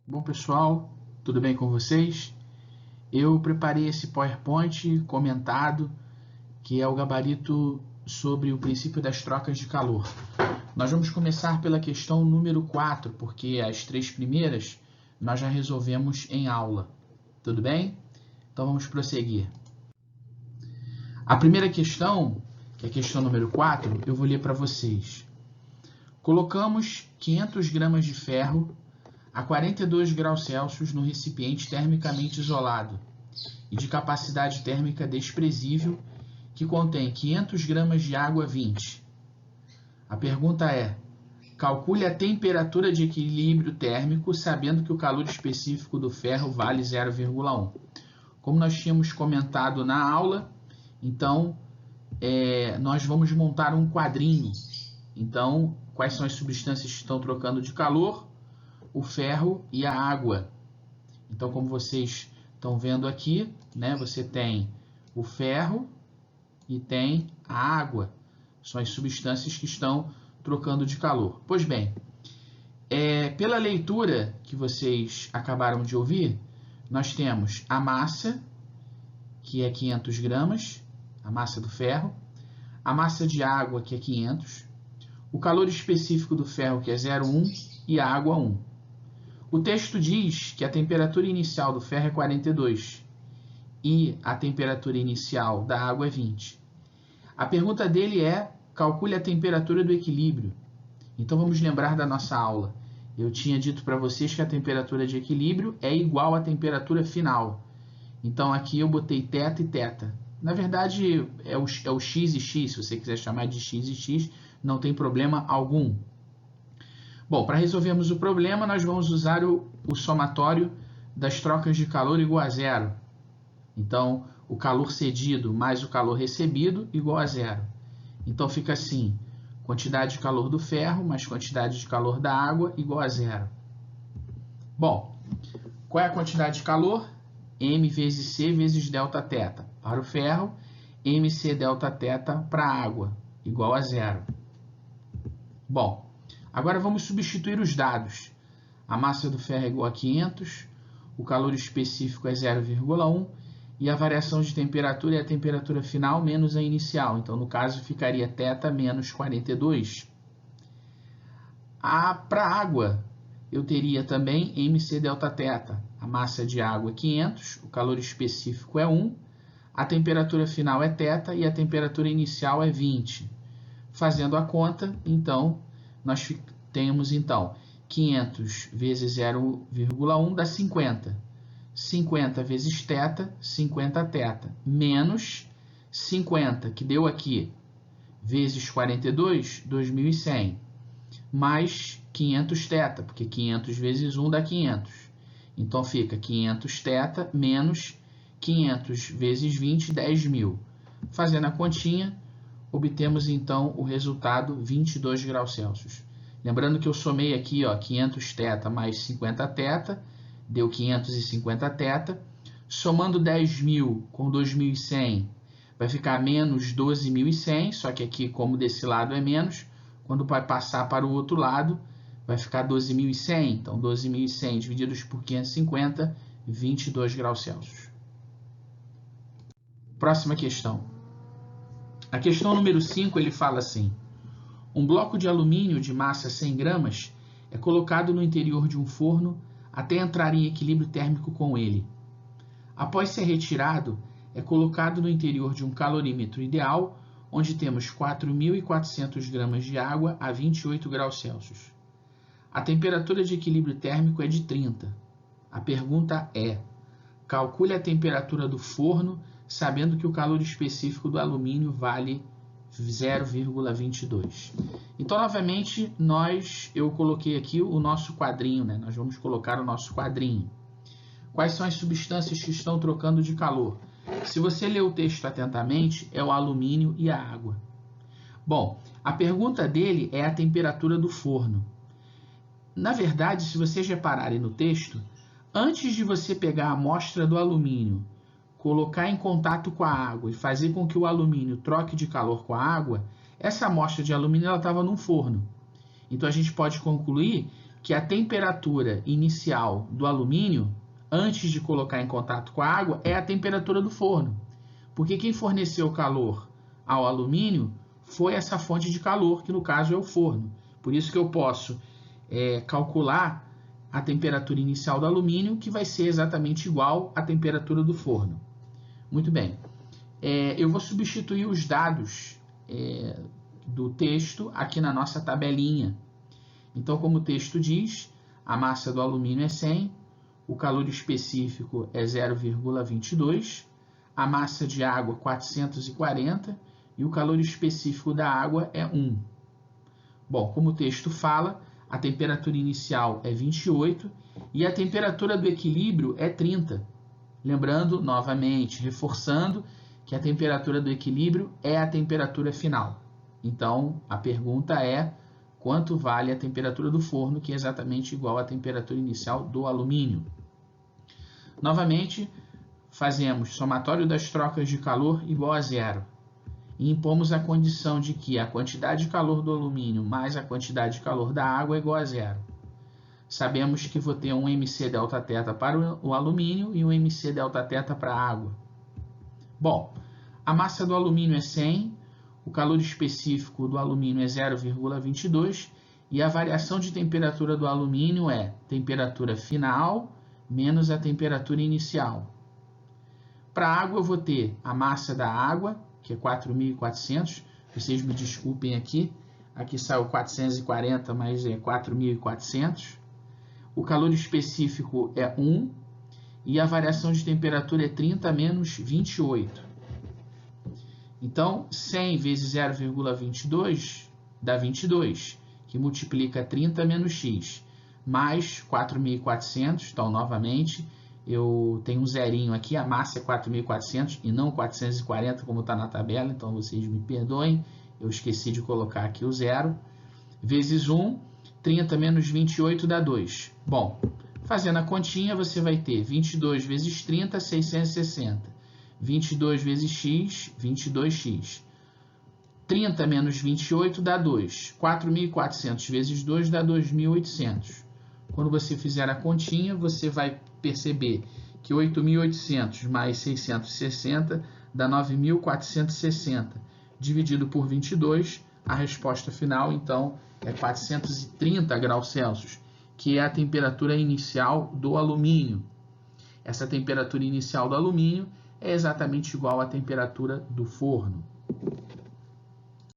Bom, pessoal, tudo bem com vocês? Eu preparei esse PowerPoint comentado, que é o gabarito sobre o princípio das trocas de calor. Nós vamos começar pela questão número 4, porque as três primeiras nós já resolvemos em aula. Tudo bem? Então vamos prosseguir. A primeira questão, que é a questão número 4, eu vou ler para vocês. Colocamos 500 gramas de ferro a 42 graus Celsius no recipiente termicamente isolado e de capacidade térmica desprezível que contém 500 gramas de água 20. A pergunta é: calcule a temperatura de equilíbrio térmico sabendo que o calor específico do ferro vale 0,1. Como nós tínhamos comentado na aula, então nós vamos montar um quadrinho. Então, quais são as substâncias que estão trocando de calor? O ferro e a água. Então, como vocês estão vendo aqui, né, você tem o ferro e tem a água. São as substâncias que estão trocando de calor. Pois bem, pela leitura que vocês acabaram de ouvir, nós temos a massa, que é 500 gramas, a massa do ferro, a massa de água, que é 500, o calor específico do ferro, que é 0,1, e a água 1. O texto diz que a temperatura inicial do ferro é 42 e a temperatura inicial da água é 20. A pergunta dele é: calcule a temperatura do equilíbrio. Então vamos lembrar da nossa aula. Eu tinha dito para vocês que a temperatura de equilíbrio é igual à temperatura final. Então aqui eu botei θ e θ. Na verdade é o x e x, se você quiser chamar de x e x, não tem problema algum. Bom, para resolvermos o problema, nós vamos usar o somatório das trocas de calor igual a zero. Então, o calor cedido mais o calor recebido igual a zero. Então, fica assim: quantidade de calor do ferro mais quantidade de calor da água igual a zero. Bom, qual é a quantidade de calor? M vezes C vezes Δθ. Para o ferro, MC Δθ para a água, igual a zero. Bom, agora vamos substituir os dados. A massa do ferro é igual a 500, o calor específico é 0,1 e a variação de temperatura é a temperatura final menos a inicial. Então, no caso, ficaria θ menos 42. Para a água, eu teria também MC Δθ. A massa de água é 500, o calor específico é 1, a temperatura final é θ e a temperatura inicial é 20. Fazendo a conta, então, nós temos 500 vezes 0,1 dá 50. 50 vezes θ, 50θ, menos 50, que deu aqui, vezes 42, 2100, mais 500θ, porque 500 vezes 1 dá 500. Então, fica 500θ menos 500 vezes 20, 10.000. Fazendo a continha, obtemos então o resultado 22 graus Celsius. Lembrando que eu somei aqui 500θ mais 50θ, deu 550θ. Somando 10.000 com 2.100, vai ficar menos 12.100, só que aqui, como desse lado é menos, quando vai passar para o outro lado, vai ficar 12.100. Então, 12.100 divididos por 550, 22 graus Celsius. Próxima questão. A questão número 5, ele fala assim: um bloco de alumínio de massa 100 gramas é colocado no interior de um forno até entrar em equilíbrio térmico com ele. Após ser retirado, é colocado no interior de um calorímetro ideal, onde temos 4.400 gramas de água a 28 graus Celsius. A temperatura de equilíbrio térmico é de 30. A pergunta é: calcule a temperatura do forno sabendo que o calor específico do alumínio vale 0,22. Então, novamente, eu coloquei aqui o nosso quadrinho, né? Nós vamos colocar o nosso quadrinho. Quais são as substâncias que estão trocando de calor? Se você ler o texto atentamente, é o alumínio e a água. Bom, a pergunta dele é a temperatura do forno. Na verdade, se vocês repararem no texto, antes de você pegar a amostra do alumínio, colocar em contato com a água e fazer com que o alumínio troque de calor com a água, essa amostra de alumínio estava num forno. Então, a gente pode concluir que a temperatura inicial do alumínio, antes de colocar em contato com a água, é a temperatura do forno. Porque quem forneceu calor ao alumínio foi essa fonte de calor, que no caso é o forno. Por isso que eu posso calcular a temperatura inicial do alumínio, que vai ser exatamente igual à temperatura do forno. Muito bem. Eu vou substituir os dados do texto aqui na nossa tabelinha. Então, como o texto diz, a massa do alumínio é 100, o calor específico é 0,22, a massa de água 440 e o calor específico da água é 1. Bom, como o texto fala, a temperatura inicial é 28 e a temperatura do equilíbrio é 30. Lembrando, novamente, reforçando que a temperatura do equilíbrio é a temperatura final. Então, a pergunta é: quanto vale a temperatura do forno, que é exatamente igual à temperatura inicial do alumínio? Novamente, fazemos somatório das trocas de calor igual a zero. E impomos a condição de que a quantidade de calor do alumínio mais a quantidade de calor da água é igual a zero. Sabemos que vou ter um mc Δθ para o alumínio e um mc Δθ para a água. Bom, a massa do alumínio é 100, o calor específico do alumínio é 0,22 e a variação de temperatura do alumínio é temperatura final menos a temperatura inicial. Para a água eu vou ter a massa da água, que é 4.400, vocês me desculpem aqui saiu 440, mas é 4.400. O calor específico é 1 e a variação de temperatura é 30 menos 28. Então, 100 vezes 0,22 dá 22, que multiplica 30 menos x, mais 4.400, então, novamente, eu tenho um zerinho aqui, a massa é 4.400 e não 440, como está na tabela, então vocês me perdoem, eu esqueci de colocar aqui o zero, vezes 1, 30 menos 28 dá 2. Bom, fazendo a continha, você vai ter 22 vezes 30, 660. 22 vezes x, 22x. 30 menos 28 dá 2. 4.400 vezes 2 dá 2.800. Quando você fizer a continha, você vai perceber que 8.800 mais 660 dá 9.460. Dividido por 22, a resposta final, então, é 430 graus Celsius, que é a temperatura inicial do alumínio. Essa temperatura inicial do alumínio é exatamente igual à temperatura do forno.